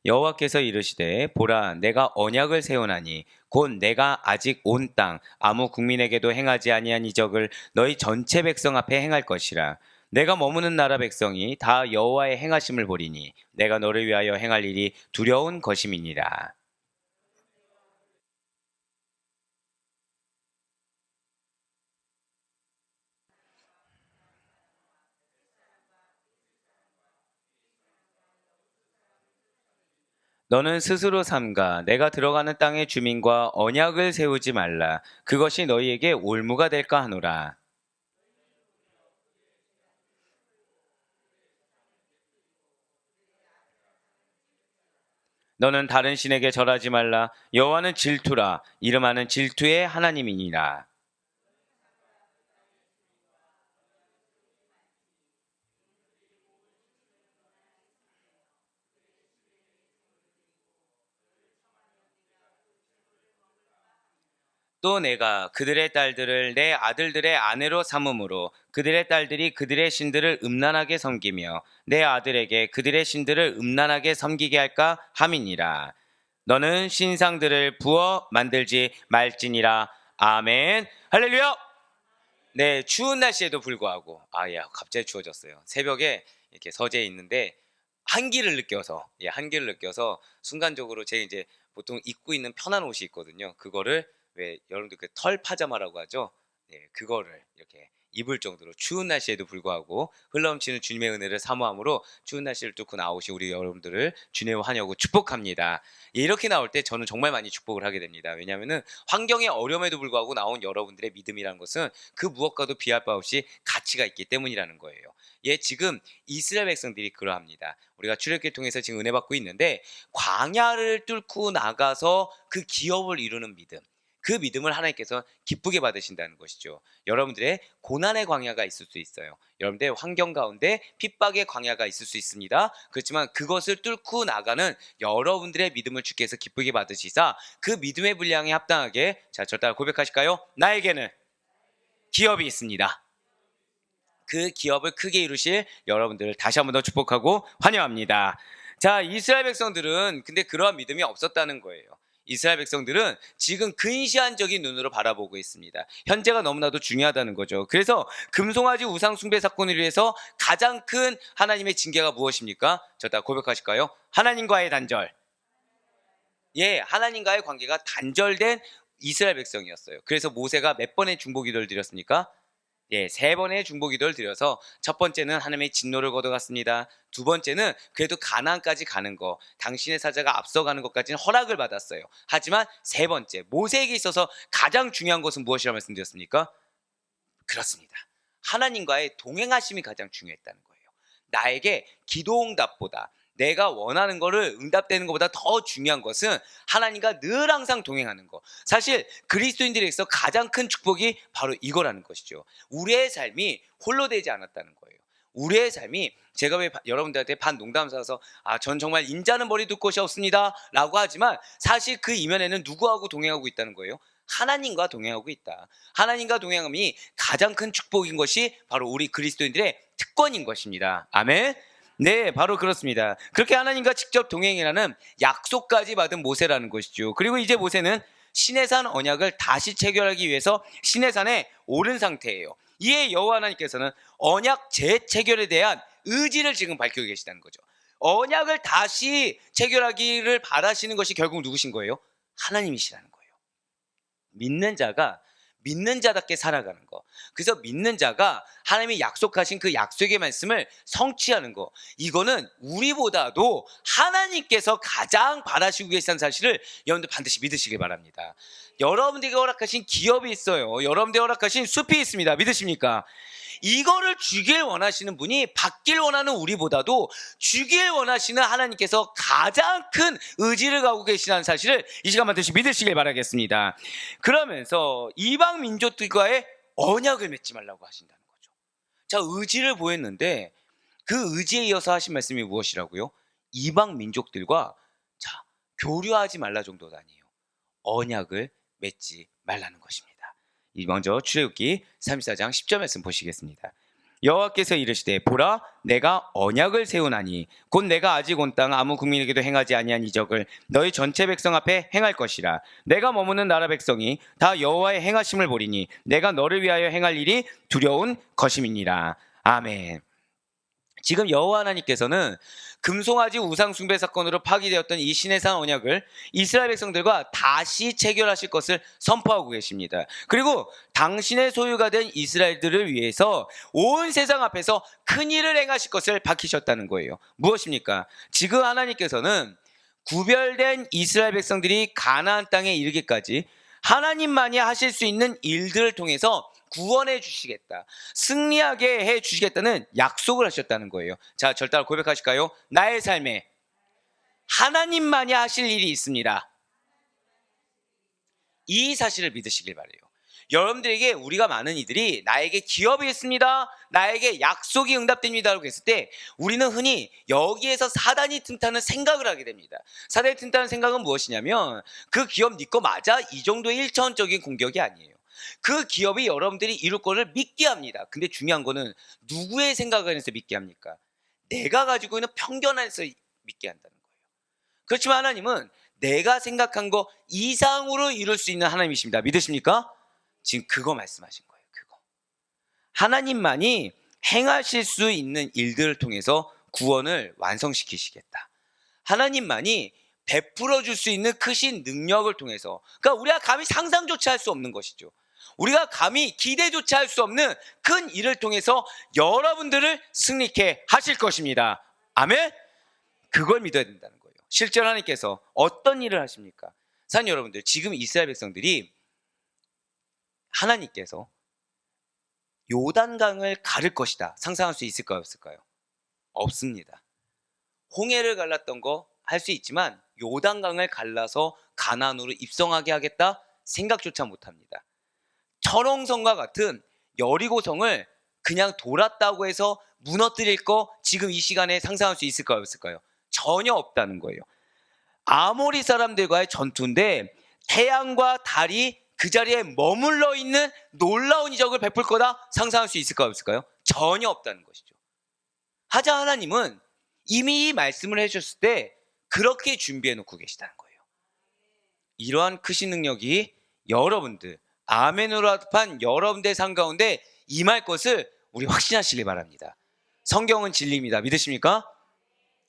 여호와께서 이르시되 보라 내가 언약을 세우나니 곧 내가 아직 온 땅 아무 국민에게도 행하지 아니한 이적을 너희 전체 백성 앞에 행할 것이라. 내가 머무는 나라 백성이 다 여호와의 행하심을 보리니 내가 너를 위하여 행할 일이 두려운 것임이니라. 너는 스스로 삼가 내가 들어가는 땅의 주민과 언약을 세우지 말라. 그것이 너희에게 올무가 될까 하노라. 너는 다른 신에게 절하지 말라. 여호와는 질투라. 이름하는 질투의 하나님이니라. 또 내가 그들의 딸들을 내 아들들의 아내로 삼음으로 그들의 딸들이 그들의 신들을 음란하게 섬기며 내 아들에게 그들의 신들을 음란하게 섬기게 할까 함이니라. 너는 신상들을 부어 만들지 말지니라. 아멘. 할렐루야. 네, 추운 날씨에도 불구하고 야, 갑자기 추워졌어요. 새벽에 이렇게 서재에 있는데 한기를 느껴서 순간적으로 제 이제 보통 입고 있는 편한 옷이 있거든요. 그거를 왜 여러분들 그 털 파자마라고 하죠? 네, 그거를 이렇게 입을 정도로 추운 날씨에도 불구하고 흘러넘치는 주님의 은혜를 사모함으로 추운 날씨를 뚫고 나오신 우리 여러분들을 주님의 환영하고 축복합니다. 이렇게 나올 때 저는 정말 많이 축복을 하게 됩니다. 왜냐하면은 환경의 어려움에도 불구하고 나온 여러분들의 믿음이라는 것은 그 무엇과도 비할 바 없이 가치가 있기 때문이라는 거예요. 지금 이스라엘 백성들이 그러합니다. 우리가 출애굽기를 통해서 지금 은혜 받고 있는데 광야를 뚫고 나가서 그 기업을 이루는 믿음, 그 믿음을 하나님께서 기쁘게 받으신다는 것이죠. 여러분들의 고난의 광야가 있을 수 있어요. 여러분들의 환경 가운데 핍박의 광야가 있을 수 있습니다. 그렇지만 그것을 뚫고 나가는 여러분들의 믿음을 주께서 기쁘게 받으시사 그 믿음의 분량에 합당하게, 자, 저 따라 고백하실까요? 나에게는 기업이 있습니다. 그 기업을 크게 이루실 여러분들을 다시 한번 더 축복하고 환영합니다. 자, 이스라엘 백성들은 근데 그러한 믿음이 없었다는 거예요. 이스라엘 백성들은 지금 근시안적인 눈으로 바라보고 있습니다. 현재가 너무나도 중요하다는 거죠. 그래서 금송아지 우상 숭배 사건을 위해서 가장 큰 하나님의 징계가 무엇입니까? 저 다 고백하실까요? 하나님과의 단절. 하나님과의 관계가 단절된 이스라엘 백성이었어요. 그래서 모세가 몇 번의 중보 기도를 드렸습니까? 3번의 중보 기도를 드려서 첫 번째는 하나님의 진노를 걷어갔습니다. 두 번째는 그래도 가나안까지 가는 거, 당신의 사자가 앞서가는 것까지는 허락을 받았어요. 하지만 세 번째, 모세에게 있어서 가장 중요한 것은 무엇이라고 말씀드렸습니까? 그렇습니다. 하나님과의 동행하심이 가장 중요했다는 거예요. 나에게 기도응답보다 내가 원하는 거를 응답되는 것보다 더 중요한 것은 하나님과 늘 항상 동행하는 것. 사실 그리스도인들에게서 가장 큰 축복이 바로 이거라는 것이죠. 우리의 삶이 홀로 되지 않았다는 거예요. 우리의 삶이, 제가 왜 여러분들한테 반농담 삼아서 전 정말 인자는 머리둘 곳이 없습니다 라고 하지만 사실 그 이면에는 누구하고 동행하고 있다는 거예요? 하나님과 동행하고 있다. 하나님과 동행함이 가장 큰 축복인 것이 바로 우리 그리스도인들의 특권인 것입니다. 아멘. 네, 바로 그렇습니다. 그렇게 하나님과 직접 동행이라는 약속까지 받은 모세라는 것이죠. 그리고 이제 모세는 시내산 언약을 다시 체결하기 위해서 시내산에 오른 상태예요. 이에 여호와 하나님께서는 언약 재체결에 대한 의지를 지금 밝히고 계시다는 거죠. 언약을 다시 체결하기를 바라시는 것이 결국 누구신 거예요? 하나님이시라는 거예요. 믿는 자가 믿는 자답게 살아가는 거. 그래서 믿는 자가 하나님이 약속하신 그 약속의 말씀을 성취하는 거. 이거는 우리보다도 하나님께서 가장 바라시고 계시다는 사실을 여러분들 반드시 믿으시길 바랍니다. 여러분들에게 허락하신 기업이 있어요. 여러분들에게 허락하신 숲이 있습니다. 믿으십니까? 이거를 주길 원하시는 분이 받길 원하는 우리보다도 주길 원하시는 하나님께서 가장 큰 의지를 갖고 계시다는 사실을 이 시간 반드시 믿으시길 바라겠습니다. 그러면서 이방 민족들과의 언약을 맺지 말라고 하신다는 거죠. 자, 의지를 보였는데 그 의지에 이어서 하신 말씀이 무엇이라고요? 이방 민족들과 교류하지 말라 정도가 아니에요. 언약을 맺지 말라는 것입니다. 먼저 출애굽기 34장 10절 말씀 보시겠습니다. 여호와께서 이르시되 보라 내가 언약을 세우나니 곧 내가 아직 온 땅 아무 국민에게도 행하지 아니한 이적을 너희 전체 백성 앞에 행할 것이라. 내가 머무는 나라 백성이 다 여호와의 행하심을 보리니 내가 너를 위하여 행할 일이 두려운 것임이니라. 아멘. 지금 여호와 하나님께서는 금송아지 우상 숭배 사건으로 파기되었던 이 시내산 언약을 이스라엘 백성들과 다시 체결하실 것을 선포하고 계십니다. 그리고 당신의 소유가 된 이스라엘들을 위해서 온 세상 앞에서 큰 일을 행하실 것을 밝히셨다는 거예요. 무엇입니까? 지금 하나님께서는 구별된 이스라엘 백성들이 가나안 땅에 이르기까지 하나님만이 하실 수 있는 일들을 통해서 구원해 주시겠다, 승리하게 해 주시겠다는 약속을 하셨다는 거예요. 자, 절 따라 고백하실까요? 나의 삶에 하나님만이 하실 일이 있습니다. 이 사실을 믿으시길 바래요. 여러분들에게 우리가 많은 이들이 나에게 기업이 있습니다, 나에게 약속이 응답됩니다라고 했을 때 우리는 흔히 여기에서 사단이 틈타는 생각을 하게 됩니다. 사단이 틈타는 생각은 무엇이냐면 그 기업 네 거 맞아? 이 정도의 일차원적인 공격이 아니에요. 그 기업이 여러분들이 이룰 거를 믿게 합니다. 근데 중요한 거는 누구의 생각 안에서 믿게 합니까? 내가 가지고 있는 편견 안에서 믿게 한다는 거예요. 그렇지만 하나님은 내가 생각한 거 이상으로 이룰 수 있는 하나님이십니다. 믿으십니까? 지금 그거 말씀하신 거예요. 그거. 하나님만이 행하실 수 있는 일들을 통해서 구원을 완성시키시겠다. 하나님만이 베풀어 줄 수 있는 크신 능력을 통해서, 그러니까 우리가 감히 상상조차 할 수 없는 것이죠. 우리가 감히 기대조차 할 수 없는 큰 일을 통해서 여러분들을 승리케 하실 것입니다. 아멘? 그걸 믿어야 된다는 거예요. 실제로 하나님께서 어떤 일을 하십니까? 사랑하는 여러분들, 지금 이스라엘 백성들이 하나님께서 요단강을 가를 것이다 상상할 수 있을까요? 없을까요? 없습니다. 홍해를 갈랐던 거 할 수 있지만 요단강을 갈라서 가나안으로 입성하게 하겠다 생각조차 못합니다. 철옹성과 같은 여리고성을 그냥 돌았다고 해서 무너뜨릴 거 지금 이 시간에 상상할 수 있을까요? 없을까요? 전혀 없다는 거예요. 아모리 사람들과의 전투인데 태양과 달이 그 자리에 머물러 있는 놀라운 이적을 베풀 거다 상상할 수 있을까요? 없을까요? 전혀 없다는 것이죠. 하자 하나님은 이미 이 말씀을 해주셨을 때 그렇게 준비해 놓고 계시다는 거예요. 이러한 크신 능력이 여러분들, 아멘으로 합한 여러분들의 삶 가운데 임할 것을 우리 확신하시길 바랍니다. 성경은 진리입니다. 믿으십니까?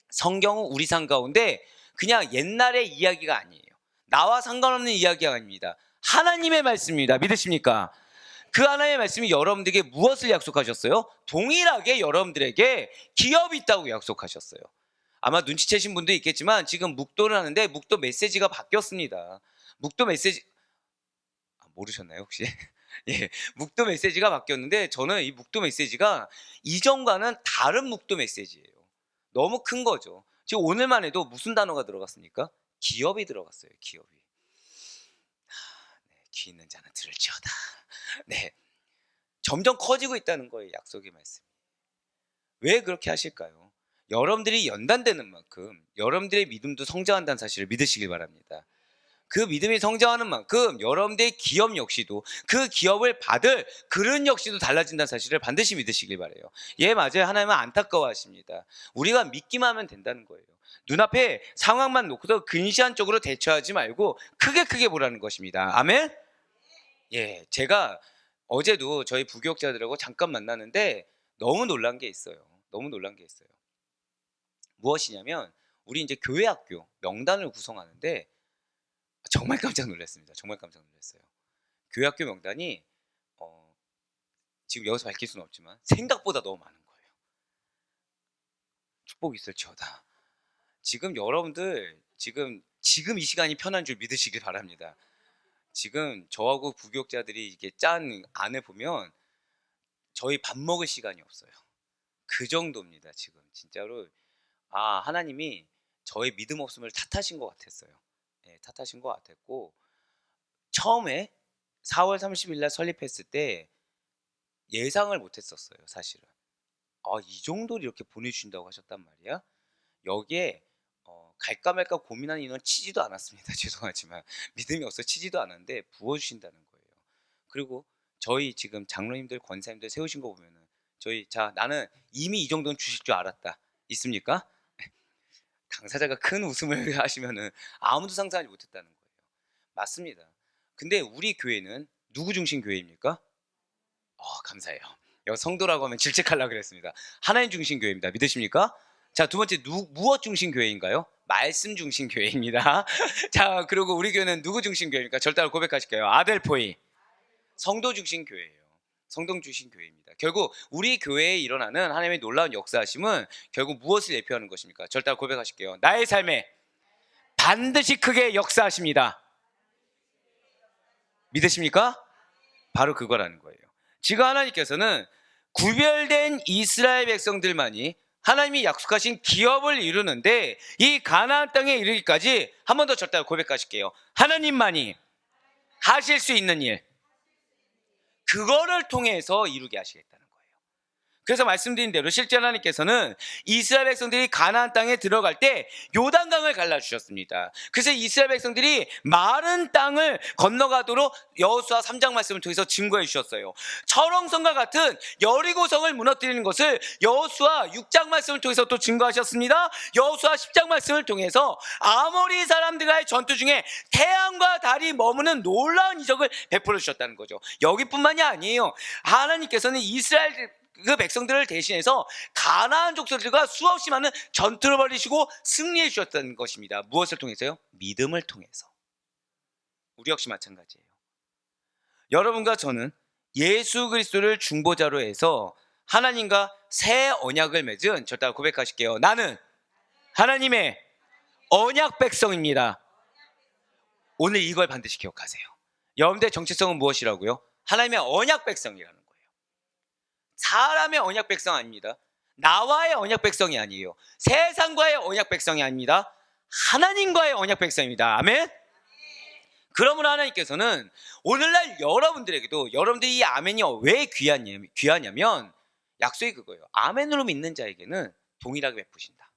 성경은 우리 삶 가운데 그냥 옛날의 이야기가 아니에요. 나와 상관없는 이야기가 아닙니다. 하나님의 말씀입니다. 믿으십니까? 그 하나님의 말씀이 여러분들에게 무엇을 약속하셨어요? 동일하게 여러분들에게 기업이 있다고 약속하셨어요. 아마 눈치채신 분도 있겠지만 지금 묵도를 하는데 묵도 메시지가 바뀌었습니다. 묵도 메시지 모르셨나요 혹시? 예, 묵도 메시지가 바뀌었는데 저는 이 묵도 메시지가 이전과는 다른 묵도 메시지예요. 너무 큰 거죠. 지금 오늘만 해도 무슨 단어가 들어갔습니까? 기업이 들어갔어요. 기업이. 네, 귀 있는 자는 들을지어다. 네, 점점 커지고 있다는 거예요. 약속의 말씀. 왜 그렇게 하실까요? 여러분들이 연단되는 만큼 여러분들의 믿음도 성장한다는 사실을 믿으시길 바랍니다. 그 믿음이 성장하는 만큼 여러분들의 기업 역시도, 그 기업을 받을 그릇 역시도 달라진다는 사실을 반드시 믿으시길 바라요. 예, 맞아요. 하나님은 안타까워하십니다. 우리가 믿기만 하면 된다는 거예요. 눈앞에 상황만 놓고서 근시안적으로 대처하지 말고 크게 보라는 것입니다. 아멘? 예, 제가 어제도 저희 부교육자들하고 잠깐 만나는데 너무 놀란 게 있어요. 너무 놀란 게 있어요. 무엇이냐면 우리 이제 교회 학교 명단을 구성하는데 정말 깜짝 놀랐습니다. 정말 깜짝 놀랐어요. 교회 학교 명단이 지금 여기서 밝힐 수는 없지만 생각보다 너무 많은 거예요. 축복이 있을지어다. 지금 여러분들 지금 이 시간이 편한 줄 믿으시길 바랍니다. 지금 저하고 부교육자들이 이게 짠 안에 보면 저희 밥 먹을 시간이 없어요. 그 정도입니다. 지금 진짜로 하나님이 저의 믿음 없음을 탓하신 것 같았어요. 네, 탓하신 것 같았고 처음에 4월 30일 날 설립했을 때 예상을 못했었어요. 사실은 이 정도로 이렇게 보내주신다고 하셨단 말이야. 여기에 갈까 말까 고민하는 인원 치지도 않았습니다. 죄송하지만 믿음이 없어 치지도 않았는데 부어주신다는 거예요. 그리고 저희 지금 장로님들 권사님들 세우신 거 보면은 자, 나는 이미 이 정도는 주실 줄 알았다. 있습니까? 당사자가 큰 웃음을 하시면은 아무도 상상하지 못했다는 거예요. 맞습니다. 근데 우리 교회는 누구 중심 교회입니까? 감사해요. 여기 성도라고 하면 질책하려고 그랬습니다. 하나님 중심 교회입니다. 믿으십니까? 자, 두 번째, 무엇 중심 교회인가요? 말씀 중심 교회입니다. 자, 그리고 우리 교회는 누구 중심 교회입니까? 절대로 고백하실게요. 아델포이. 성도 중심 교회예요. 성도 중심 교회입니다. 결국 우리 교회에 일어나는 하나님의 놀라운 역사하심은 결국 무엇을 예표하는 것입니까? 절대로 고백하실게요. 나의 삶에 반드시 크게 역사하십니다. 믿으십니까? 바로 그거라는 거예요. 지금 하나님께서는 구별된 이스라엘 백성들만이 하나님이 약속하신 기업을 이루는데, 이 가나안 땅에 이르기까지 한 번 더 절대로 고백하실게요. 하나님만이 하실 수 있는 일, 그거를 통해서 이루게 하시겠다는 거예요. 그래서 말씀드린 대로 실제 하나님께서는 이스라엘 백성들이 가나안 땅에 들어갈 때 요단강을 갈라주셨습니다. 그래서 이스라엘 백성들이 마른 땅을 건너가도록 여호수아 3장 말씀을 통해서 증거해 주셨어요. 철옹성과 같은 여리고성을 무너뜨리는 것을 여호수아 6장 말씀을 통해서 또 증거하셨습니다. 여호수아 10장 말씀을 통해서 아모리 사람들과의 전투 중에 태양과 달이 머무는 놀라운 이적을 베풀어 주셨다는 거죠. 여기뿐만이 아니에요. 하나님께서는 이스라엘 그 백성들을 대신해서 가나안 족속들과 수없이 많은 전투를 벌이시고 승리해 주셨다는 것입니다. 무엇을 통해서요? 믿음을 통해서. 우리 역시 마찬가지예요. 여러분과 저는 예수 그리스도를 중보자로 해서 하나님과 새 언약을 맺은, 절대 고백하실게요. 나는 하나님의 언약 백성입니다. 오늘 이걸 반드시 기억하세요. 여러분들의 정체성은 무엇이라고요? 하나님의 언약 백성이라는 거예요. 사람의 언약 백성 아닙니다. 나와의 언약 백성이 아니에요. 세상과의 언약 백성이 아닙니다. 하나님과의 언약 백성입니다. 아멘. 그러므로 하나님께서는 오늘날 여러분들에게도, 여러분들이 이 아멘이 왜 귀하냐면 약속이 그거예요. 아멘으로 믿는 자에게는 동일하게 베푸신다.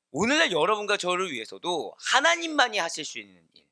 오늘날 여러분과 저를 위해서도 하나님만이 하실 수 있는 일,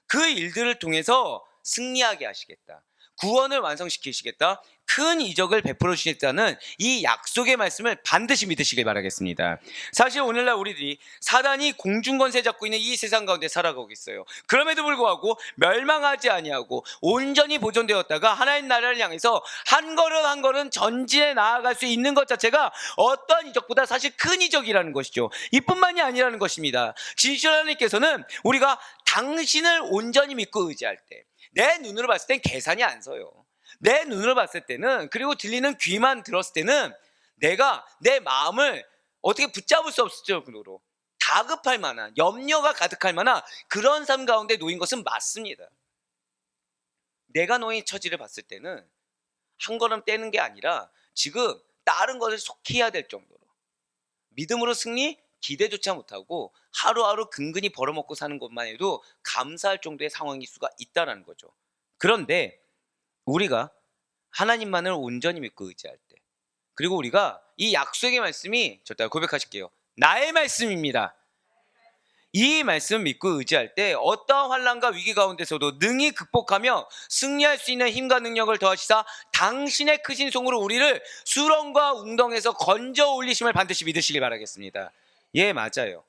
그 일들을 통해서 승리하게 하시겠다, 구원을 완성시키시겠다, 큰 이적을 베풀어 주시겠다는 이 약속의 말씀을 반드시 믿으시길 바라겠습니다. 사실 오늘날 우리들이 사단이 공중권세 잡고 있는 이 세상 가운데 살아가고 있어요. 그럼에도 불구하고 멸망하지 아니하고 온전히 보존되었다가 하나님 나라를 향해서 한 걸음 한 걸음 전진해 나아갈 수 있는 것 자체가 어떤 이적보다 사실 큰 이적이라는 것이죠. 이뿐만이 아니라는 것입니다. 진실 하나님께서는 우리가 당신을 온전히 믿고 의지할 때, 내 눈으로 봤을 땐 계산이 안 서요. 내 눈으로 봤을 때는, 그리고 들리는 귀만 들었을 때는 내가 내 마음을 어떻게 붙잡을 수 없을 정도로 다급할 만한, 염려가 가득할 만한 그런 삶 가운데 놓인 것은 맞습니다. 내가 놓인 처지를 봤을 때는 한 걸음 떼는 게 아니라 지금 다른 것을 속히 해야 될 정도로 믿음으로 승리, 기대조차 못하고 하루하루 근근히 벌어먹고 사는 것만 해도 감사할 정도의 상황일 수가 있다는 거죠. 그런데 우리가 하나님만을 온전히 믿고 의지할 때, 그리고 우리가 이 약속의 말씀이, 절대 고백하실게요. 나의 말씀입니다. 이 말씀 믿고 의지할 때 어떠한 환난과 위기 가운데서도 능히 극복하며 승리할 수 있는 힘과 능력을 더하시사 당신의 크신 손으로 우리를 수렁과 웅덩에서 건져 올리심을 반드시 믿으시길 바라겠습니다. 예, 맞아요.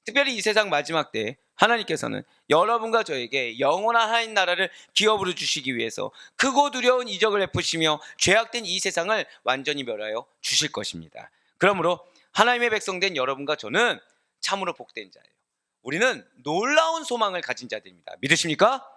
특별히 이 세상 마지막 때 하나님께서는 여러분과 저에게 영원한 하나님 나라를 기업으로 주시기 위해서 크고 두려운 이적을 베푸시며 죄악된 이 세상을 완전히 멸하여 주실 것입니다. 그러므로 하나님의 백성된 여러분과 저는 참으로 복된 자예요. 우리는 놀라운 소망을 가진 자들입니다. 믿으십니까?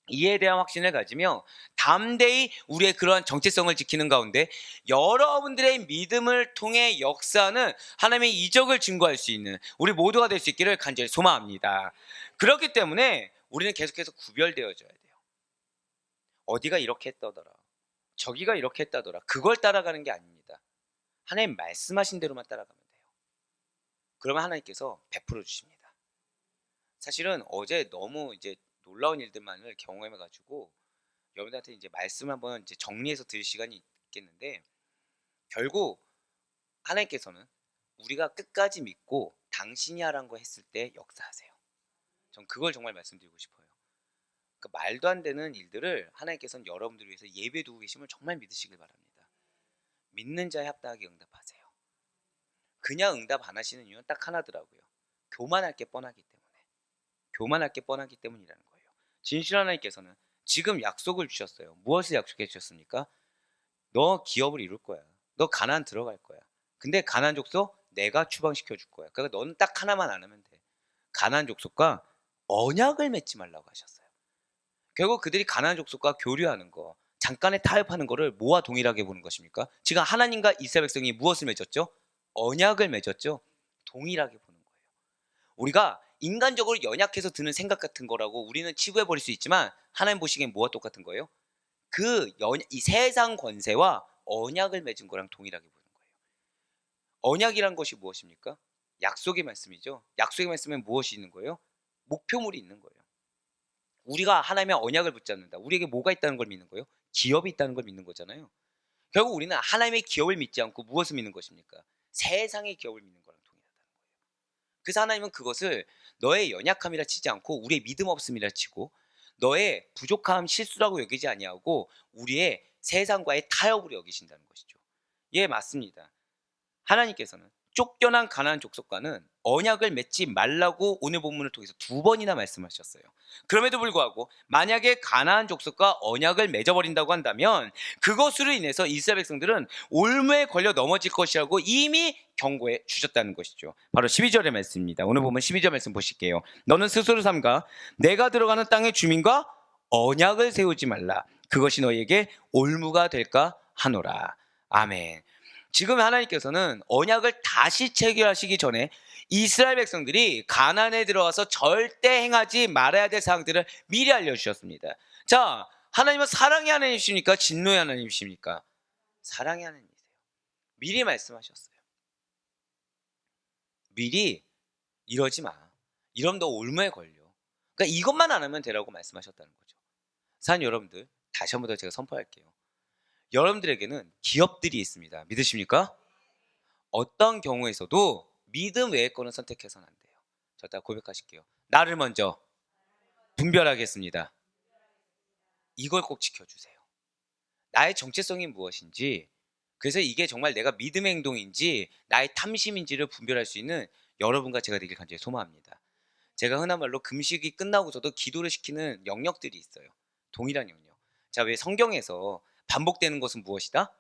이에 대한 확신을 가지며 담대히 우리의 그러한 정체성을 지키는 가운데 여러분들의 믿음을 통해 역사하는 하나님의 이적을 증거할 수 있는 우리 모두가 될 수 있기를 간절히 소망합니다. 그렇기 때문에 우리는 계속해서 구별되어져야 돼요. 어디가 이렇게 했다더라, 저기가 이렇게 했다더라, 그걸 따라가는 게 아닙니다. 하나님 말씀하신 대로만 따라가면 돼요. 그러면 하나님께서 베풀어 주십니다. 사실은 어제 너무 이제 놀라운 일들만을 경험해가지고 여러분들한테 이제 말씀을 한번 이제 정리해서 드릴 시간이 있겠는데, 결국 하나님께서는 우리가 끝까지 믿고 당신이 하라는 거 했을 때 역사하세요. 전 그걸 정말 말씀드리고 싶어요. 그러니까 말도 안 되는 일들을 하나님께서는 여러분들을 위해서 예배해 두고 계심을 정말 믿으시길 바랍니다. 믿는 자에 합당하게 응답하세요. 그냥 응답 안 하시는 이유는 딱 하나더라고요. 교만할 게 뻔하기 때문에. 교만할 게 뻔하기 때문이라는 거예요. 진실 하나님께서는 지금 약속을 주셨어요. 무엇을 약속해 주셨습니까? 너 기업을 이룰 거야. 너 가나안 들어갈 거야. 근데 가나안 족속 내가 추방시켜 줄 거야. 그러니까 너는 딱 하나만 안 하면 돼. 가나안 족속과 언약을 맺지 말라고 하셨어요. 결국 그들이 가나안 족속과 교류하는 거, 잠깐의 타협하는 거를 뭐와 동일하게 보는 것입니까? 지금 하나님과 이스라엘 백성이 무엇을 맺었죠? 언약을 맺었죠. 동일하게 보는 거예요. 우리가 인간적으로 연약해서 드는 생각 같은 거라고 우리는 치부해 버릴 수 있지만 하나님 보시기엔 뭐와 똑같은 거예요? 이 세상 권세와 언약을 맺은 거랑 동일하게 보는 거예요. 언약이란 것이 무엇입니까? 약속의 말씀이죠. 약속의 말씀에 무엇이 있는 거예요? 목표물이 있는 거예요. 우리가 하나님의 언약을 붙잡는다. 우리에게 뭐가 있다는 걸 믿는 거예요? 기업이 있다는 걸 믿는 거잖아요. 결국 우리는 하나님의 기업을 믿지 않고 무엇을 믿는 것입니까? 세상의 기업을 믿는 거랑 동일하다는 거예요. 그래서 하나님은 그것을 너의 연약함이라 치지 않고 우리의 믿음 없음이라 치고 너의 부족함 실수라고 여기지 아니하고 우리의 세상과의 타협으로 여기신다는 것이죠. 예, 맞습니다. 하나님께서는 쫓겨난 가나안 족속과는 언약을 맺지 말라고 오늘 본문을 통해서 2번이나 말씀하셨어요. 그럼에도 불구하고 만약에 가나안 족속과 언약을 맺어버린다고 한다면 그것으로 인해서 이스라엘 백성들은 올무에 걸려 넘어질 것이라고 이미 경고해 주셨다는 것이죠. 바로 12절의 말씀입니다. 오늘 보면 12절 말씀 보실게요. 너는 스스로 삼가 내가 들어가는 땅의 주민과 언약을 세우지 말라. 그것이 너희에게 올무가 될까 하노라. 아멘. 지금 하나님께서는 언약을 다시 체결하시기 전에 이스라엘 백성들이 가나안에 들어와서 절대 행하지 말아야 될 사항들을 미리 알려주셨습니다. 자, 하나님은 사랑의 하나님이십니까? 진노의 하나님이십니까? 사랑의 하나님이세요. 미리 말씀하셨어요. 미리 이러지 마. 이러면 너 올무에 걸려. 그러니까 이것만 안 하면 되라고 말씀하셨다는 거죠. 사랑하는 여러분들, 다시 한 번 더 제가 선포할게요. 여러분들에게는 기업들이 있습니다. 믿으십니까? 어떤 경우에서도 믿음 외의 거는 선택해서는 안 돼요. 저 다 고백하실게요. 나를 먼저 분별하겠습니다. 이걸 꼭 지켜주세요. 나의 정체성이 무엇인지, 그래서 이게 정말 내가 믿음의 행동인지 나의 탐심인지를 분별할 수 있는 여러분과 제가 되길 간절히 소망합니다. 제가 흔한 말로 금식이 끝나고서도 기도를 시키는 영역들이 있어요. 동일한 영역. 자, 왜 성경에서 반복되는 것은 무엇이다?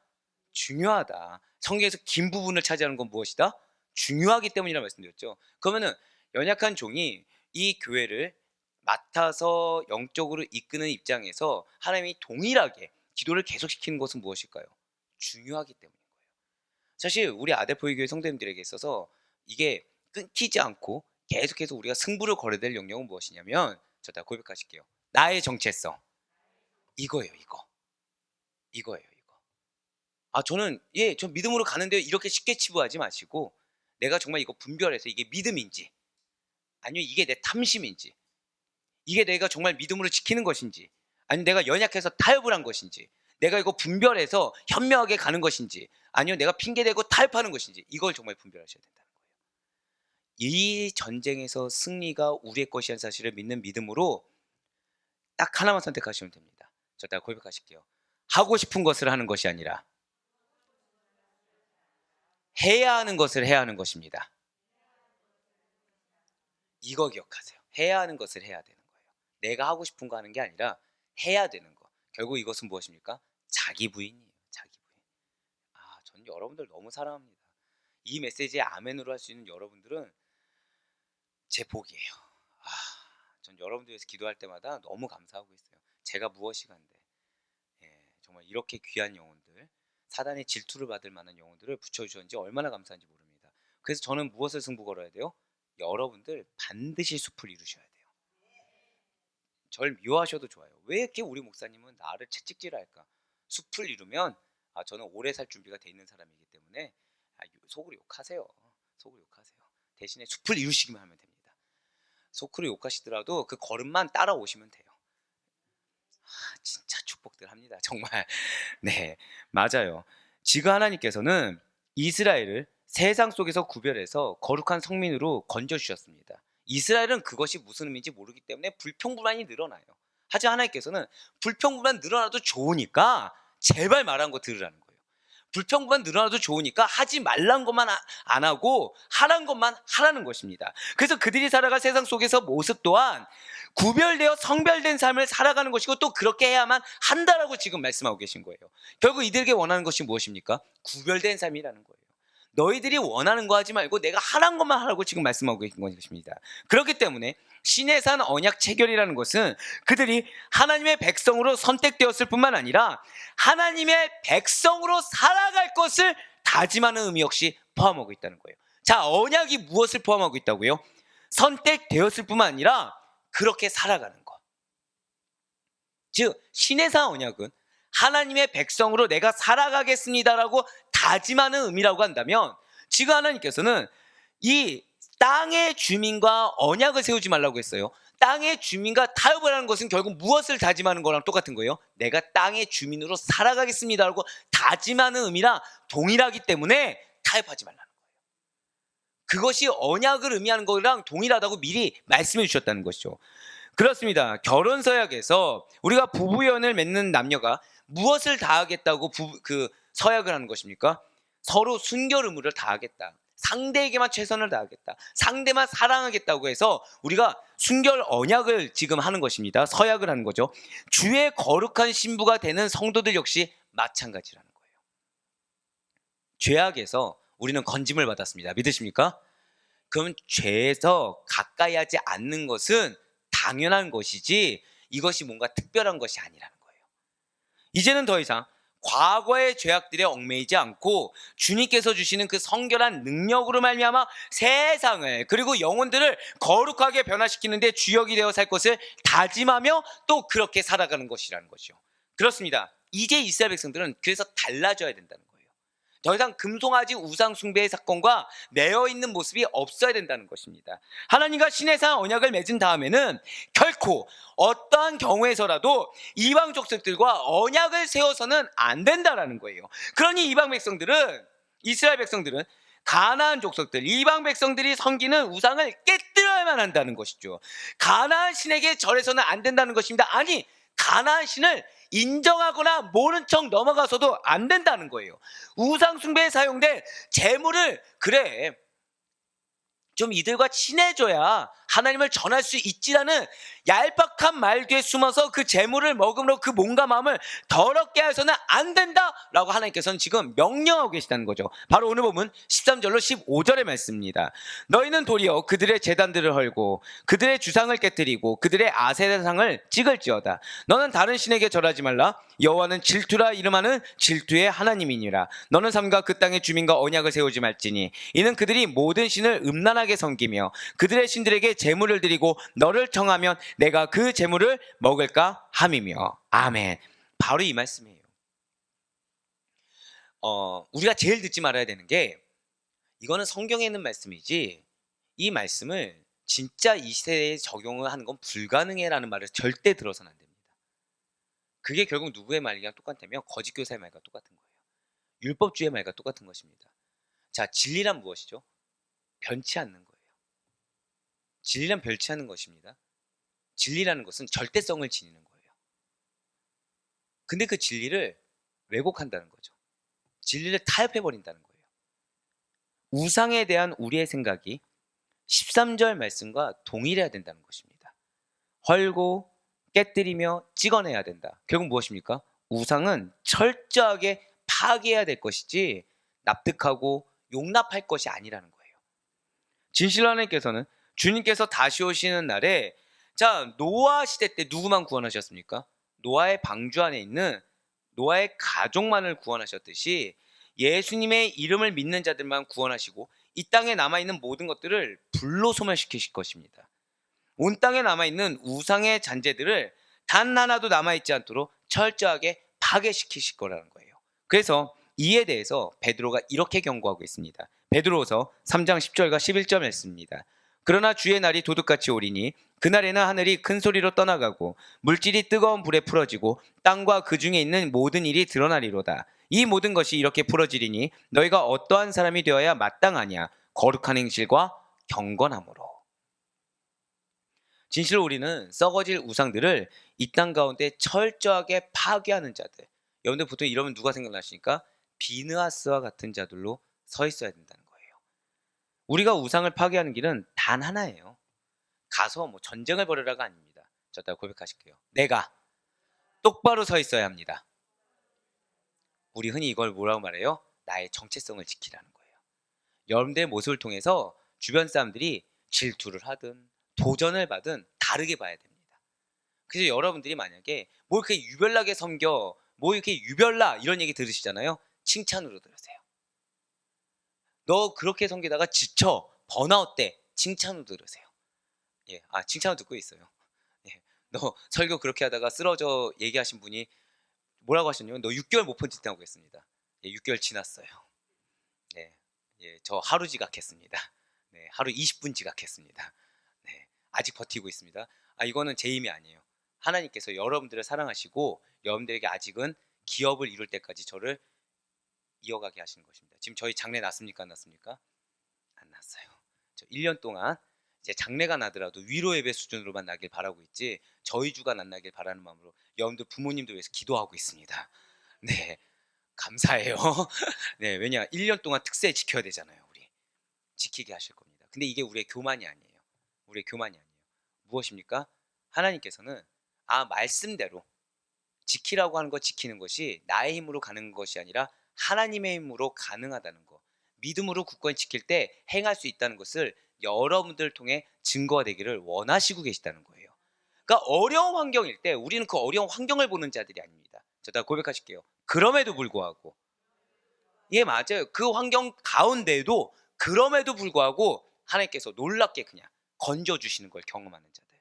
중요하다. 성경에서 긴 부분을 차지하는 건 무엇이다? 중요하기 때문이라 말씀드렸죠. 그러면은 연약한 종이 이 교회를 맡아서 영적으로 이끄는 입장에서 하나님이 동일하게 기도를 계속시키는 것은 무엇일까요? 중요하기 때문인 거예요. 사실 우리 아델포이 교회 성도님들에게 있어서 이게 끊기지 않고 계속해서 우리가 승부를 걸어야 될 영역은 무엇이냐면 저 다 고백하실게요. 나의 정체성. 이거예요, 이거. 이거예요, 이거. 저는 전 믿음으로 가는데 이렇게 쉽게 치부하지 마시고 내가 정말 이거 분별해서 이게 믿음인지 아니면 이게 내 탐심인지 이게 내가 정말 믿음으로 지키는 것인지 아니면 내가 연약해서 타협을 한 것인지 내가 이거 분별해서 현명하게 가는 것인지 아니면 내가 핑계대고 타협하는 것인지 이걸 정말 분별하셔야 된다는 거예요. 이 전쟁에서 승리가 우리의 것이라는 사실을 믿는 믿음으로 딱 하나만 선택하시면 됩니다. 저 따라 고백하실게요. 하고 싶은 것을 하는 것이 아니라 해야 하는 것을 해야 하는 것입니다. 이거 기억하세요. 해야 하는 것을 해야 되는 거예요. 내가 하고 싶은 거 하는 게 아니라 해야 되는 거. 결국 이것은 무엇입니까? 자기 부인이에요. 자기 부인. 전 여러분들 너무 사랑합니다. 이 메시지에 아멘으로 할 수 있는 여러분들은 제 복이에요. 전 여러분들 위해서 기도할 때마다 너무 감사하고 있어요. 제가 무엇이 간데 정말 이렇게 귀한 영혼들, 사단의 질투를 받을 만한 영혼들을 붙여주셨는지 얼마나 감사한지 모릅니다. 그래서 저는 무엇을 승부 걸어야 돼요? 여러분들 반드시 숲을 이루셔야 돼요. 절 미워하셔도 좋아요. 왜 이렇게 우리 목사님은 나를 채찍질할까? 숲을 이루면 저는 오래 살 준비가 돼 있는 사람이기 때문에 속으로 욕하세요. 속으로 욕하세요. 대신에 숲을 이루시기만 하면 됩니다. 속으로 욕하시더라도 그 걸음만 따라오시면 돼요. 진짜 축복들 합니다. 정말. 네, 맞아요. 지금 하나님께서는 이스라엘을 세상 속에서 구별해서 거룩한 성민으로 건져주셨습니다. 이스라엘은 그것이 무슨 의미인지 모르기 때문에 불평불만이 늘어나요. 하지만 하나님께서는 불평불만 늘어나도 좋으니까 제발 말한 거 들으라는 거예요. 불평만 늘어나도 좋으니까 하지 말란 것만 안 하고 하란 것만 하라는 것입니다. 그래서 그들이 살아갈 세상 속에서 모습 또한 구별되어 성별된 삶을 살아가는 것이고 또 그렇게 해야만 한다라고 지금 말씀하고 계신 거예요. 결국 이들에게 원하는 것이 무엇입니까? 구별된 삶이라는 거예요. 너희들이 원하는 거 하지 말고 내가 하란 것만 하라고 지금 말씀하고 계신 것입니다. 그렇기 때문에 신의 산 언약 체결이라는 것은 그들이 하나님의 백성으로 선택되었을 뿐만 아니라 하나님의 백성으로 살아갈 것을 다짐하는 의미 역시 포함하고 있다는 거예요. 자, 언약이 무엇을 포함하고 있다고요? 선택되었을 뿐만 아니라 그렇게 살아가는 것. 즉 신의 산 언약은 하나님의 백성으로 내가 살아가겠습니다라고 다짐하는 의미라고 한다면 지금 하나님께서는 이 땅의 주민과 언약을 세우지 말라고 했어요. 땅의 주민과 타협을 하는 것은 결국 무엇을 다짐하는 거랑 똑같은 거예요? 내가 땅의 주민으로 살아가겠습니다라고 다짐하는 의미랑 동일하기 때문에 타협하지 말라는 거예요. 그것이 언약을 의미하는 거랑 동일하다고 미리 말씀해 주셨다는 것이죠. 그렇습니다. 결혼 서약에서 우리가 부부연을 맺는 남녀가 무엇을 다하겠다고 서약을 하는 것입니까? 서로 순결 의무를 다하겠다. 상대에게만 최선을 다하겠다. 상대만 사랑하겠다고 해서 우리가 순결 언약을 지금 하는 것입니다. 서약을 하는 거죠. 주의 거룩한 신부가 되는 성도들 역시 마찬가지라는 거예요. 죄악에서 우리는 건짐을 받았습니다. 믿으십니까? 그럼 죄에서 가까이 하지 않는 것은 당연한 것이지 이것이 뭔가 특별한 것이 아니라는 거예요. 이제는 더 이상 과거의 죄악들에 얽매이지 않고 주님께서 주시는 그 성결한 능력으로 말미암아 세상을 그리고 영혼들을 거룩하게 변화시키는 데 주역이 되어 살 것을 다짐하며 또 그렇게 살아가는 것이라는 거죠. 그렇습니다. 이제 이스라엘 백성들은 그래서 달라져야 된다는 거예요. 더 이상 금송아지 우상 숭배의 사건과 매여 있는 모습이 없어야 된다는 것입니다. 하나님과 신의 산 언약을 맺은 다음에는 결코 어떠한 경우에서라도 이방 족속들과 언약을 세워서는 안 된다라는 거예요. 그러니 이방 백성들은 이스라엘 백성들은 가나안 족속들, 이방 백성들이 섬기는 우상을 깨뜨려야만 한다는 것이죠. 가나안 신에게 절해서는 안 된다는 것입니다. 아니, 가나안 신을 인정하거나 모른 척 넘어가서도 안 된다는 거예요. 우상 숭배에 사용된 재물을 좀 이들과 친해져야 하나님을 전할 수 있지라는 얄팍한 말 뒤에 숨어서 그 재물을 먹음으로 그 몸과 마음을 더럽게 해서는 안 된다라고 하나님께서는 지금 명령하고 계시다는 거죠. 바로 오늘 보면 13절로 15절의 말씀입니다. 너희는 도리어 그들의 제단들을 헐고 그들의 주상을 깨뜨리고 그들의 아세라상을 찍을지어다. 너는 다른 신에게 절하지 말라. 여호와는 질투라 이름하는 질투의 하나님이니라. 너는 삼가 그 땅의 주민과 언약을 세우지 말지니 이는 그들이 모든 신을 음란하게 섬기며 그들의 신들에게 제물을 드리고 너를 청하면 내가 그 제물을 먹을까 함이며. 아멘. 바로 이 말씀이에요. 우리가 제일 듣지 말아야 되는 게 이거는 성경에 있는 말씀이지 이 말씀을 진짜 이 시대에 적용을 하는 건 불가능해라는 말을 절대 들어서는 안 됩니다. 그게 결국 누구의 말이랑 똑같다면 거짓 교사의 말과 똑같은 거예요. 율법주의 말과 똑같은 것입니다. 자, 진리란 무엇이죠? 변치 않는 거예요. 진리란 변치 않는 것입니다. 진리라는 것은 절대성을 지니는 거예요. 근데 그 진리를 왜곡한다는 거죠. 진리를 타협해버린다는 거예요. 우상에 대한 우리의 생각이 13절 말씀과 동일해야 된다는 것입니다. 헐고 깨뜨리며 찍어내야 된다. 결국 무엇입니까? 우상은 철저하게 파괴해야 될 것이지 납득하고 용납할 것이 아니라는 거예요. 진실로 하나님께서는 주님께서 다시 오시는 날에 자, 노아 시대 때 누구만 구원하셨습니까? 노아의 방주 안에 있는 노아의 가족만을 구원하셨듯이 예수님의 이름을 믿는 자들만 구원하시고 이 땅에 남아있는 모든 것들을 불로 소멸시키실 것입니다. 온 땅에 남아있는 우상의 잔재들을 단 하나도 남아있지 않도록 철저하게 파괴시키실 거라는 거예요. 그래서 이에 대해서 베드로가 이렇게 경고하고 있습니다. 베드로서 3장 10절과 11절 말씀입니다. 그러나 주의 날이 도둑같이 오리니 그날에는 하늘이 큰 소리로 떠나가고 물질이 뜨거운 불에 풀어지고 땅과 그 중에 있는 모든 일이 드러나리로다. 이 모든 것이 이렇게 풀어지리니 너희가 어떠한 사람이 되어야 마땅하냐? 거룩한 행실과 경건함으로. 진실로 우리는 썩어질 우상들을 이 땅 가운데 철저하게 파괴하는 자들. 여러분들 보통 이러면 누가 생각나십니까? 비느하스와 같은 자들로 서 있어야 된다는 거예요. 우리가 우상을 파괴하는 길은 단 하나예요. 가서 뭐 전쟁을 벌여라가 아닙니다. 저 따라 고백하실게요. 내가 똑바로 서 있어야 합니다. 우리 흔히 이걸 뭐라고 말해요? 나의 정체성을 지키라는 거예요. 여러분들의 모습을 통해서 주변 사람들이 질투를 하든 도전을 받든 다르게 봐야 됩니다. 그래서 여러분들이 만약에 뭐 이렇게 유별나게 섬겨, 뭐 이렇게 유별나 이런 얘기 들으시잖아요. 칭찬으로 들으세요. 너 그렇게 섬기다가 지쳐 번아웃 돼, 칭찬으로 들으세요. 예, 칭찬을 듣고 있어요. 예, 너 설교 그렇게 하다가 쓰러져 얘기하신 분이 뭐라고 하셨냐면 너 6개월 못 폰짓하고 있습니다. 예, 6개월 지났어요. 네, 예, 저 하루 지각했습니다. 네, 하루 20분 지각했습니다. 네, 아직 버티고 있습니다. 이거는 제 힘이 아니에요. 하나님께서 여러분들을 사랑하시고 여러분들에게 아직은 기업을 이룰 때까지 저를 이어가게 하시는 것입니다. 지금 저희 장례 났습니까? 안 났습니까? 안 났어요. 저 1년 동안 이제 장례가 나더라도 위로 예배 수준으로만 나길 바라고 있지 저희 주가 안 나길 바라는 마음으로 여러분들 부모님들 위해서 기도하고 있습니다. 네, 감사해요. 네, 왜냐 1년 동안 특세 지켜야 되잖아요. 우리 지키게 하실 겁니다. 근데 이게 우리의 교만이 아니에요. 우리의 교만이 아니에요. 무엇입니까? 하나님께서는 말씀대로 지키라고 하는 거 지키는 것이 나의 힘으로 가는 것이 아니라 하나님의 힘으로 가능하다는 거, 믿음으로 굳건히 지킬 때 행할 수 있다는 것을 여러분들 통해 증거가 되기를 원하시고 계시다는 거예요. 그러니까 어려운 환경일 때 우리는 그 어려운 환경을 보는 자들이 아닙니다. 다 고백하실게요. 그럼에도 불구하고, 예, 맞아요. 그 환경 가운데도 그럼에도 불구하고 하나님께서 놀랍게 그냥 건져주시는 걸 경험하는 자들,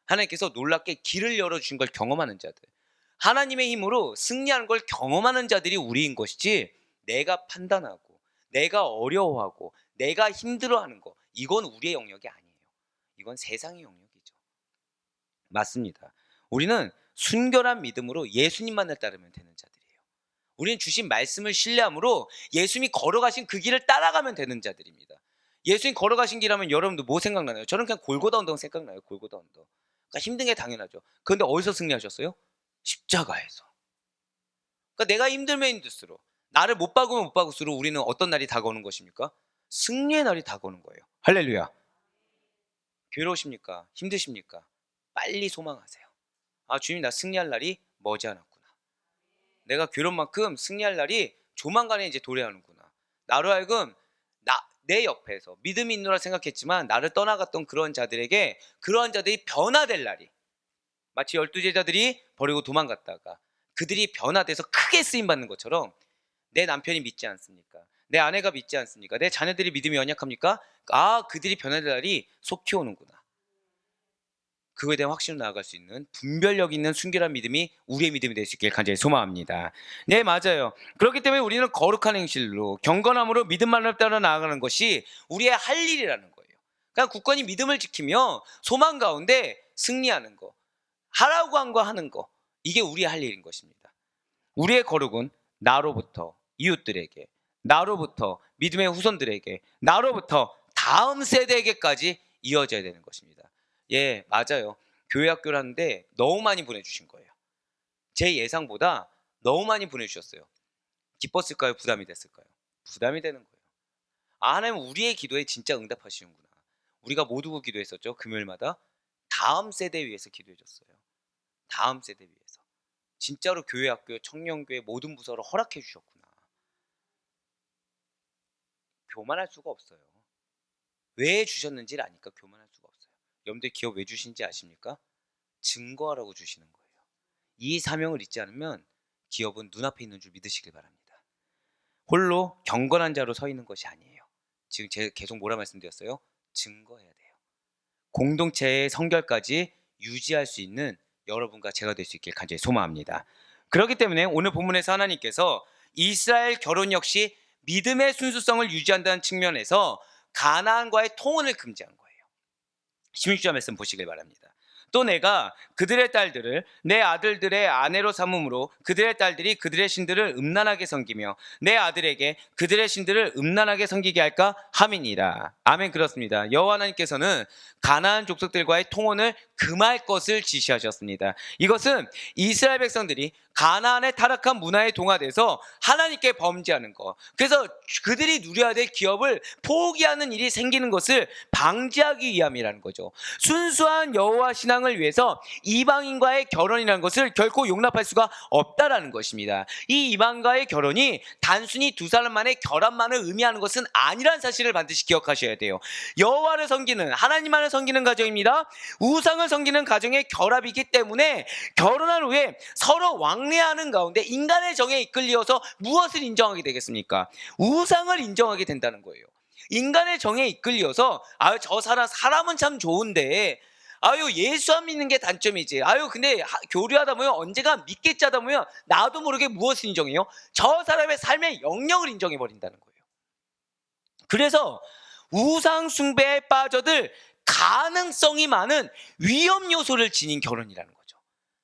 하나님께서 놀랍게 길을 열어주신 걸 경험하는 자들, 하나님의 힘으로 승리하는 걸 경험하는 자들이 우리인 것이지, 내가 판단하고 내가 어려워하고 내가 힘들어하는 거, 이건 우리의 영역이 아니에요. 이건 세상의 영역이죠. 맞습니다. 우리는 순결한 믿음으로 예수님만을 따르면 되는 자들이에요. 우리는 주신 말씀을 신뢰함으로 예수님이 걸어가신 그 길을 따라가면 되는 자들입니다. 예수님 걸어가신 길 하면 여러분들 뭐 생각나나요? 저는 그냥 골고다 언덕 생각나요. 골고다 언덕. 그러니까 힘든 게 당연하죠. 그런데 어디서 승리하셨어요? 십자가에서. 그러니까 내가 힘들면 힘들수록, 나를 못 박으면 못 박을수록 우리는 어떤 날이 다가오는 것입니까? 승리의 날이 다가오는 거예요. 할렐루야. 괴로우십니까? 힘드십니까? 빨리 소망하세요. 주님, 나 승리할 날이 머지않았구나. 내가 괴로운 만큼 승리할 날이 조만간에 이제 도래하는구나. 나로 하여금 내 옆에서 믿음이 있노라 생각했지만 나를 떠나갔던 그런 자들에게, 그런 자들이 변화될 날이, 마치 12제자들이 버리고 도망갔다가 그들이 변화돼서 크게 쓰임받는 것처럼, 내 남편이 믿지 않습니까? 내 아내가 믿지 않습니까? 내 자녀들이 믿음이 연약합니까? 그들이 변화될 날이 속히 오는구나. 그거에 대한 확신으로 나아갈 수 있는 분별력 있는 순결한 믿음이 우리의 믿음이 될 수 있길 간절히 소망합니다. 네, 맞아요. 그렇기 때문에 우리는 거룩한 행실로, 경건함으로 믿음만을 따라 나아가는 것이 우리의 할 일이라는 거예요. 그러니까 굳건히 믿음을 지키며 소망 가운데 승리하는 거, 하라고 한 거 하는 거, 이게 우리의 할 일인 것입니다. 우리의 거룩은 나로부터 이웃들에게, 나로부터 믿음의 후손들에게, 나로부터 다음 세대에게까지 이어져야 되는 것입니다. 예, 맞아요. 교회 학교를 하는데 너무 많이 보내주신 거예요. 제 예상보다 너무 많이 보내주셨어요. 기뻤을까요? 부담이 됐을까요? 부담이 되는 거예요. 하나님 우리의 기도에 진짜 응답하시는구나. 우리가 모두 기도했었죠. 금요일마다 다음 세대 위해서 기도해줬어요. 다음 세대 위해서. 진짜로 교회 학교, 청년교회 모든 부서를 허락해 주셨구나. 교만할 수가 없어요. 왜 주셨는지를 아니까 교만할 수가 없어요. 여러분들 기업 왜 주신지 아십니까? 증거하라고 주시는 거예요. 이 사명을 잊지 않으면 기업은 눈앞에 있는 줄 믿으시길 바랍니다. 홀로 경건한 자로 서 있는 것이 아니에요. 지금 제가 계속 뭐라 말씀드렸어요? 증거해야 돼요. 공동체의 성결까지 유지할 수 있는 여러분과 제가 될 수 있길 간절히 소망합니다. 그렇기 때문에 오늘 본문에서 하나님께서 이스라엘 결혼 역시 믿음의 순수성을 유지한다는 측면에서 가나안과의 통혼을 금지한 거예요. 16절 말씀 보시길 바랍니다. 또 내가 그들의 딸들을 내 아들들의 아내로 삼음으로 그들의 딸들이 그들의 신들을 음란하게 섬기며 내 아들에게 그들의 신들을 음란하게 섬기게 할까 함이니라. 아멘. 그렇습니다. 여호와 하나님께서는 가나안 족속들과의 통혼을 금할 것을 지시하셨습니다. 이것은 이스라엘 백성들이 가나안의 타락한 문화에 동화돼서 하나님께 범죄하는 것, 그래서 그들이 누려야 될 기업을 포기하는 일이 생기는 것을 방지하기 위함이라는 거죠. 순수한 여호와 신앙을 위해서 이방인과의 결혼이라는 것을 결코 용납할 수가 없다라는 것입니다. 이 이방과의 결혼이 단순히 두 사람만의 결합만을 의미하는 것은 아니라는 사실을 반드시 기억하셔야 돼요. 여호와를 섬기는, 하나님만을 섬기는 가정입니다. 우상을 섬기는 가정의 결합이기 때문에 결혼한 후에 서로 왕래하는 가운데 인간의 정에 이끌려서 무엇을 인정하게 되겠습니까? 우상을 인정하게 된다는 거예요. 인간의 정에 이끌려서 저 사람은 참 좋은데 예수 안 믿는 게 단점이지. 근데 교류하다 보면 언제가 믿겠지 하다 보면 나도 모르게 무엇을 인정해요? 저 사람의 삶의 영역을 인정해 버린다는 거예요. 그래서 우상 숭배에 빠져들 가능성이 많은 위험 요소를 지닌 결혼이라는 거죠.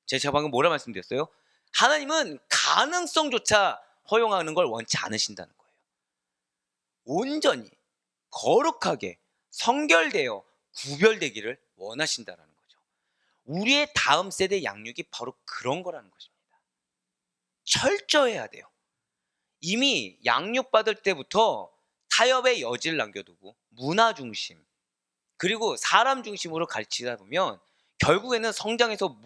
제가 방금 뭐라 말씀드렸어요? 하나님은 가능성조차 허용하는 걸 원치 않으신다는 거예요. 온전히 거룩하게 성결되어 구별되기를 원하신다는 거죠. 우리의 다음 세대 양육이 바로 그런 거라는 것입니다. 철저해야 돼요. 이미 양육받을 때부터 타협의 여지를 남겨두고 문화 중심 그리고 사람 중심으로 가르치다 보면 결국에는 성장해서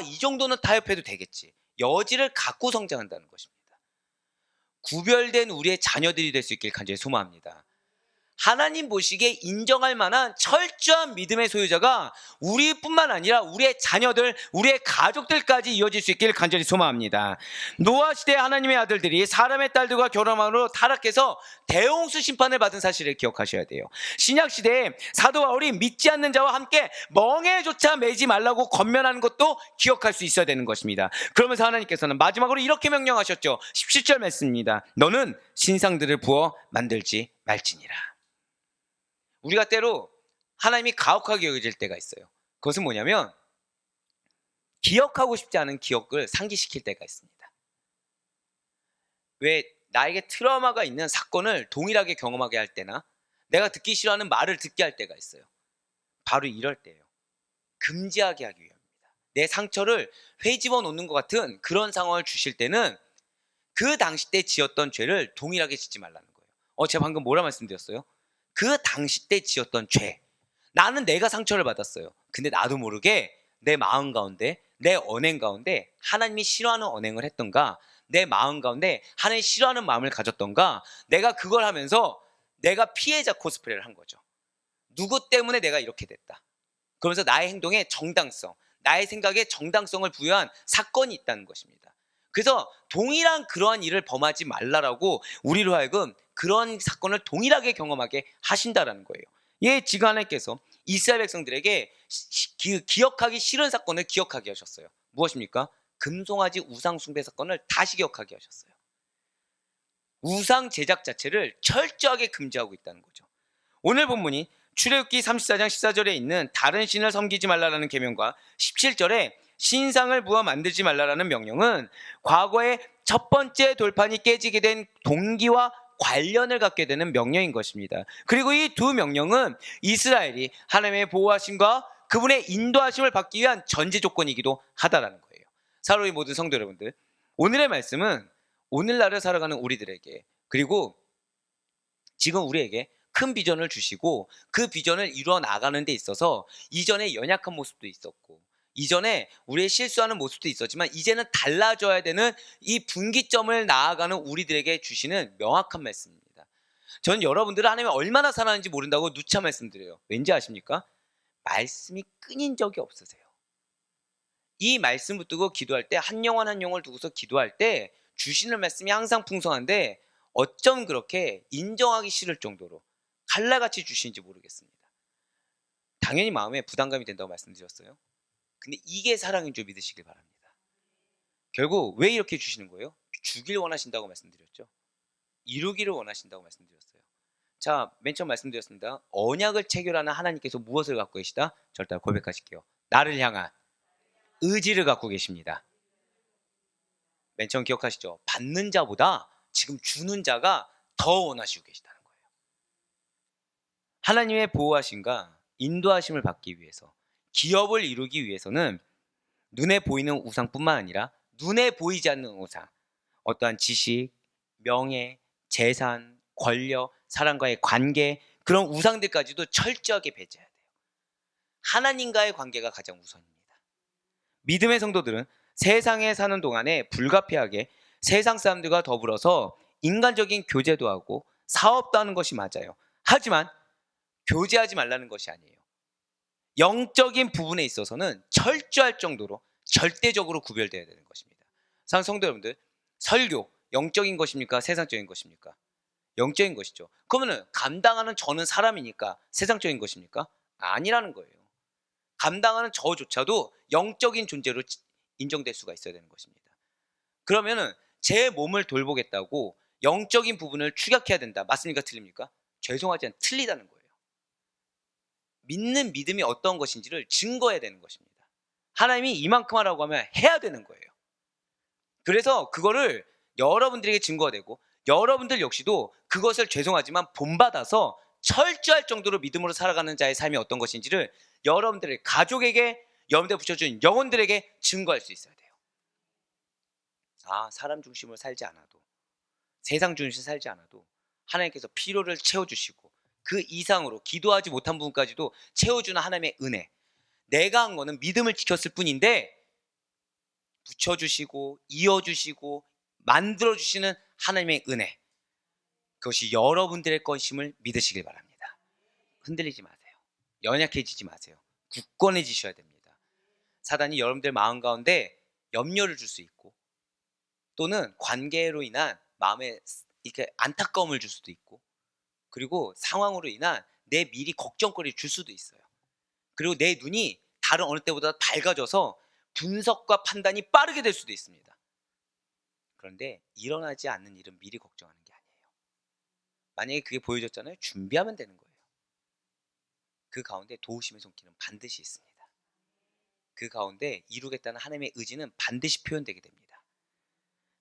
이 정도는 타협해도 되겠지, 여지를 갖고 성장한다는 것입니다. 구별된 우리의 자녀들이 될 수 있길 간절히 소망합니다. 하나님 보시기에 인정할 만한 철저한 믿음의 소유자가 우리뿐만 아니라 우리의 자녀들, 우리의 가족들까지 이어질 수 있기를 간절히 소망합니다. 노아 시대 하나님의 아들들이 사람의 딸들과 결혼함으로 타락해서 대홍수 심판을 받은 사실을 기억하셔야 돼요. 신약 시대에 사도 바울이 믿지 않는 자와 함께 멍에조차 매지 말라고 권면하는 것도 기억할 수 있어야 되는 것입니다. 그러면서 하나님께서는 마지막으로 이렇게 명령하셨죠. 17절 말씀입니다. 너는 신상들을 부어 만들지 말지니라. 우리가 때로 하나님이 가혹하게 여겨질 때가 있어요. 그것은 뭐냐면 기억하고 싶지 않은 기억을 상기시킬 때가 있습니다. 왜 나에게 트라우마가 있는 사건을 동일하게 경험하게 할 때나 내가 듣기 싫어하는 말을 듣게 할 때가 있어요. 바로 이럴 때예요. 금지하게 하기 위함입니다. 내 상처를 회집어 놓는 것 같은 그런 상황을 주실 때는 그 당시 때 지었던 죄를 동일하게 짓지 말라는 거예요. 제가 방금 뭐라 말씀드렸어요? 그 당시 때 지었던 죄, 나는 내가 상처를 받았어요. 근데 나도 모르게 내 마음 가운데, 내 언행 가운데 하나님이 싫어하는 언행을 했던가, 내 마음 가운데 하나님이 싫어하는 마음을 가졌던가, 내가 그걸 하면서 내가 피해자 코스프레를 한 거죠. 누구 때문에 내가 이렇게 됐다. 그러면서 나의 행동에 정당성, 나의 생각에 정당성을 부여한 사건이 있다는 것입니다. 그래서 동일한 그러한 일을 범하지 말라라고 우리로 하여금 그런 사건을 동일하게 경험하게 하신다라는 거예요. 지금 하나님께서 이스라엘 백성들에게 기억하기 싫은 사건을 기억하게 하셨어요. 무엇입니까? 금송아지 우상 숭배 사건을 다시 기억하게 하셨어요. 우상 제작 자체를 철저하게 금지하고 있다는 거죠. 오늘 본문이 출애굽기 34장 14절에 있는 다른 신을 섬기지 말라라는 계명과 17절에 신상을 부어 만들지 말라라는 명령은 과거의 첫 번째 돌판이 깨지게 된 동기와 관련을 갖게 되는 명령인 것입니다. 그리고 이 두 명령은 이스라엘이 하나님의 보호하심과 그분의 인도하심을 받기 위한 전제 조건이기도 하다라는 거예요. 사랑하는 모든 성도 여러분들, 오늘의 말씀은 오늘날을 살아가는 우리들에게, 그리고 지금 우리에게 큰 비전을 주시고 그 비전을 이루어 나가는 데 있어서 이전에 연약한 모습도 있었고 이전에 우리의 실수하는 모습도 있었지만 이제는 달라져야 되는 이 분기점을 나아가는 우리들에게 주시는 명확한 말씀입니다. 저는 여러분들을 하나님이 얼마나 사랑하는지 모른다고 누차 말씀드려요. 왠지 아십니까? 말씀이 끊인 적이 없으세요. 이 말씀 붙들고 기도할 때, 한 영혼 한 영혼을 두고서 기도할 때 주시는 말씀이 항상 풍성한데 어쩜 그렇게 인정하기 싫을 정도로 칼날같이 주시는지 모르겠습니다. 당연히 마음에 부담감이 된다고 말씀드렸어요. 근데 이게 사랑인 줄 믿으시길 바랍니다. 결국 왜 이렇게 주시는 거예요? 주길 원하신다고 말씀드렸죠. 이루기를 원하신다고 말씀드렸어요. 자, 맨 처음 말씀드렸습니다. 언약을 체결하는 하나님께서 무엇을 갖고 계시다? 저를 따라 고백하실게요. 나를 향한 의지를 갖고 계십니다. 맨 처음 기억하시죠? 받는 자보다 지금 주는 자가 더 원하시고 계시다는 거예요. 하나님의 보호하심과 인도하심을 받기 위해서 기업을 이루기 위해서는 눈에 보이는 우상뿐만 아니라 눈에 보이지 않는 우상, 어떠한 지식, 명예, 재산, 권력, 사람과의 관계, 그런 우상들까지도 철저하게 배제해야 돼요. 하나님과의 관계가 가장 우선입니다. 믿음의 성도들은 세상에 사는 동안에 불가피하게 세상 사람들과 더불어서 인간적인 교제도 하고 사업도 하는 것이 맞아요. 하지만 교제하지 말라는 것이 아니에요. 영적인 부분에 있어서는 철저할 정도로 절대적으로 구별되어야 되는 것입니다. 사랑하는 성도 여러분들, 설교 영적인 것입니까? 세상적인 것입니까? 영적인 것이죠. 그러면 감당하는 저는 사람이니까 세상적인 것입니까? 아니라는 거예요. 감당하는 저조차도 영적인 존재로 인정될 수가 있어야 되는 것입니다. 그러면은 제 몸을 돌보겠다고 영적인 부분을 축약해야 된다. 맞습니까? 틀립니까? 죄송하지만 틀리다는 거예요. 믿는 믿음이 어떤 것인지를 증거해야 되는 것입니다. 하나님이 이만큼 하라고 하면 해야 되는 거예요. 그래서 그거를 여러분들에게 증거가 되고 여러분들 역시도 그것을 죄송하지만 본받아서 철저할 정도로 믿음으로 살아가는 자의 삶이 어떤 것인지를 여러분들의 가족에게, 여러분들 붙여준 영혼들에게 증거할 수 있어야 돼요. 아, 사람 중심으로 살지 않아도, 세상 중심으로 살지 않아도 하나님께서 필요를 채워주시고 그 이상으로 기도하지 못한 부분까지도 채워주는 하나님의 은혜. 내가 한 거는 믿음을 지켰을 뿐인데 붙여주시고 이어주시고 만들어주시는 하나님의 은혜, 그것이 여러분들의 것임을 믿으시길 바랍니다. 흔들리지 마세요. 연약해지지 마세요. 굳건해지셔야 됩니다. 사단이 여러분들 마음 가운데 염려를 줄 수 있고 또는 관계로 인한 마음에 이렇게 안타까움을 줄 수도 있고, 그리고 상황으로 인한 내 미리 걱정거리를 줄 수도 있어요. 그리고 내 눈이 다른 어느 때보다 밝아져서 분석과 판단이 빠르게 될 수도 있습니다. 그런데 일어나지 않는 일은 미리 걱정하는 게 아니에요. 만약에 그게 보여졌잖아요. 준비하면 되는 거예요. 그 가운데 도우심의 손길은 반드시 있습니다. 그 가운데 이루겠다는 하나님의 의지는 반드시 표현되게 됩니다.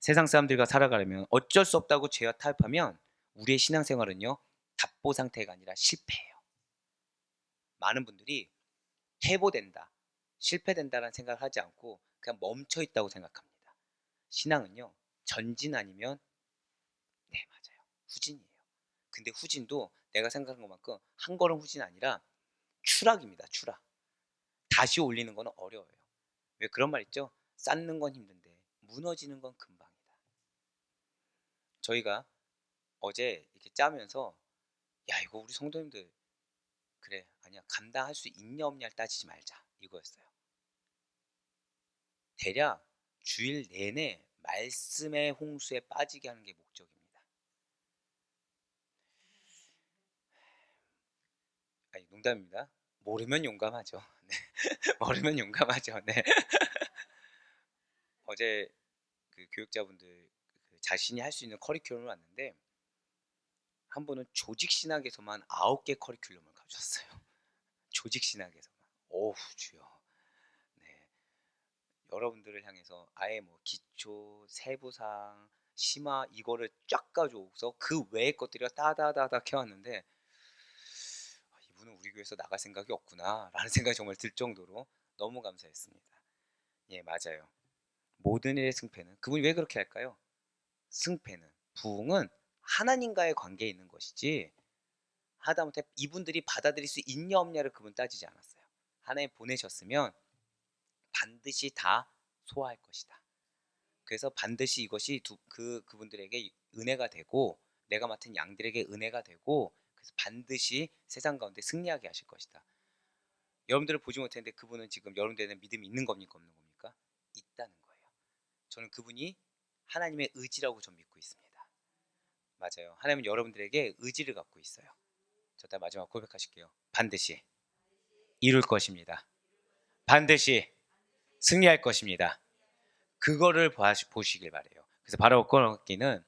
세상 사람들과 살아가려면 어쩔 수 없다고 죄와 타협하면 우리의 신앙생활은요, 답보 상태가 아니라 실패예요. 많은 분들이 해보된다, 실패된다라는 생각을 하지 않고 그냥 멈춰 있다고 생각합니다. 신앙은요, 전진 아니면 네, 맞아요, 후진이에요. 근데 후진도 내가 생각한 것만큼 한 걸음 후진 아니라 추락입니다. 추락. 다시 올리는 건 어려워요. 왜 그런 말 있죠? 쌓는 건 힘든데 무너지는 건 금방이다. 저희가 어제 이렇게 짜면서 야, 이거 우리 성도님들 그래, 아니야, 감당할 수 있냐 없냐를 따지지 말자, 이거였어요. 대략 주일 내내 말씀의 홍수에 빠지게 하는 게 목적입니다. 아니, 농담입니다. 모르면 용감하죠. 네. 모르면 용감하죠. 네. 어제 그 교육자분들 그 자신이 할 수 있는 커리큘럼을 왔는데 한 분은 조직신학에서만 9개 커리큘럼을 가져왔어요. 조직신학에서만. 오우, 주여. 네. 여러분들을 향해서 아예 뭐 기초, 세부상, 심화 이거를 쫙 가져오고서 그 외의 것들이 따다다닥 해왔는데 이분은 우리 교회에서 나갈 생각이 없구나 라는 생각이 정말 들 정도로 너무 감사했습니다. 예, 맞아요. 모든 일의 승패는, 그분이 왜 그렇게 할까요? 승패는, 부흥은 하나님과의 관계에 있는 것이지 하다못해 이분들이 받아들일 수 있냐 없냐를 그분 따지지 않았어요. 하나님 보내셨으면 반드시 다 소화할 것이다. 그래서 반드시 이것이 그분들에게 은혜가 되고 내가 맡은 양들에게 은혜가 되고, 그래서 반드시 세상 가운데 승리하게 하실 것이다. 여러분들을 보지 못했는데 그분은 지금 여러분들에는 믿음이 있는 겁니까 없는 겁니까? 있다는 거예요. 저는 그분이 하나님의 의지라고 좀 믿고 있습니다. 맞아요. 하나님은 여러분들에게 의지를 갖고 있어요. 저 다 마지막 고백하실게요. 반드시 이룰 것입니다. 반드시 승리할 것입니다. 그거를 보시길 바래요. 그래서 바로 걷기는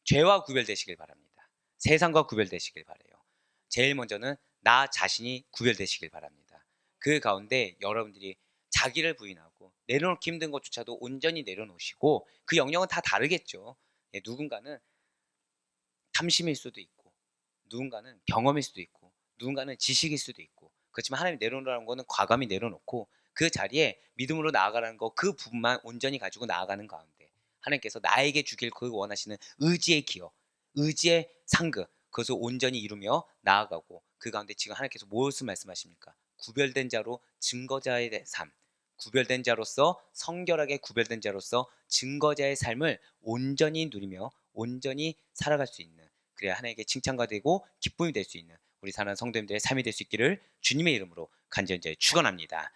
죄와 구별되시길 바랍니다. 세상과 구별되시길 바래요. 제일 먼저는 나 자신이 구별되시길 바랍니다. 그 가운데 여러분들이 자기를 부인하고 내려놓기 힘든 것조차도 온전히 내려놓으시고, 그 영역은 다 다르겠죠. 예, 누군가는 탐심일 수도 있고 누군가는 경험일 수도 있고 누군가는 지식일 수도 있고, 그렇지만 하나님이 내려놓으라는 거는 과감히 내려놓고 그 자리에 믿음으로 나아가라는 거, 그 부분만 온전히 가지고 나아가는 가운데 하나님께서 나에게 주길 그 원하시는 의지의 기여, 의지의 상급, 그것을 온전히 이루며 나아가고, 그 가운데 지금 하나님께서 무엇을 말씀하십니까? 구별된 자로 증거자의 삶, 구별된 자로서, 성결하게 구별된 자로서 증거자의 삶을 온전히 누리며 온전히 살아갈 수 있는, 그래야 하나님께 칭찬가 되고 기쁨이 될 수 있는 우리 사랑하는 성도님들의 삶이 될 수 있기를 주님의 이름으로 간절히 축원합니다.